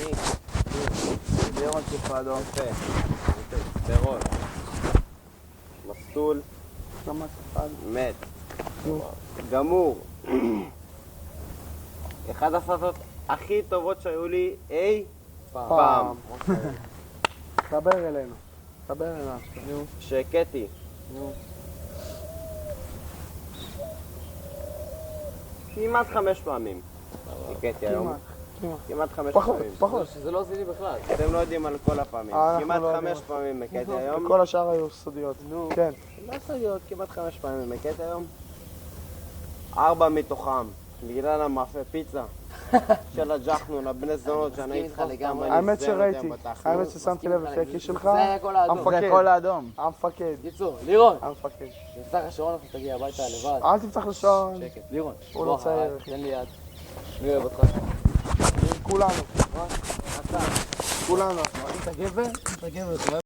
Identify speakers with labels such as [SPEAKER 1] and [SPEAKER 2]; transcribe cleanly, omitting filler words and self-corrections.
[SPEAKER 1] אני.
[SPEAKER 2] לירון כיפה אדום.
[SPEAKER 1] יפה. ברון. מסטול.
[SPEAKER 2] למה אחד?
[SPEAKER 1] מת. גמור. אחד הסרטות הכי טובות שהיו לי אי פעם.
[SPEAKER 2] דבר אלינו. דבר אלינו. נו.
[SPEAKER 1] שקטי.
[SPEAKER 2] נו.
[SPEAKER 1] כמעט 5 פעמים. שקטי היום. כמעט 5 פעמים.
[SPEAKER 2] פחות.
[SPEAKER 3] שזה לא עושה לי בכלל.
[SPEAKER 1] אתם לא יודעים על כל הפעמים.
[SPEAKER 2] אנחנו
[SPEAKER 1] כמעט
[SPEAKER 2] לא
[SPEAKER 1] 5
[SPEAKER 2] יודעים.
[SPEAKER 1] פעמים מקטי היום.
[SPEAKER 2] כל השאר היו סודיות.
[SPEAKER 1] נו.
[SPEAKER 2] כן.
[SPEAKER 1] לא סודיות, כמעט 5 פעמים מקטי היום. 4 מתוכם. בגלל המאפה פיצה. של הג'חנון, הבני זונות שאני
[SPEAKER 3] מסכים איתך
[SPEAKER 1] איתך
[SPEAKER 3] לגמרי.
[SPEAKER 1] סתם,
[SPEAKER 2] האמת
[SPEAKER 1] אני זיין אותם
[SPEAKER 2] שראיתי,
[SPEAKER 1] בתכלס.
[SPEAKER 2] האמת ששמתי לב לפי הכיס שלך.
[SPEAKER 3] זה היה כל האדום.
[SPEAKER 2] המפקד.
[SPEAKER 4] זה כל האדום.
[SPEAKER 2] המפקד.
[SPEAKER 3] קיצור, לירון.
[SPEAKER 2] המפקד.
[SPEAKER 3] נפתח השעון, אתה תגיע הביתה לבד.
[SPEAKER 2] אל תפתח לשעון.
[SPEAKER 3] שקט. לירון.
[SPEAKER 2] הוא לא
[SPEAKER 3] בוא,
[SPEAKER 2] צעיר.
[SPEAKER 3] תן לי יד. אני אוהב אותך.
[SPEAKER 2] כולנו. כולנו.
[SPEAKER 3] אתה גבר? אתה גבר, אתה אוהב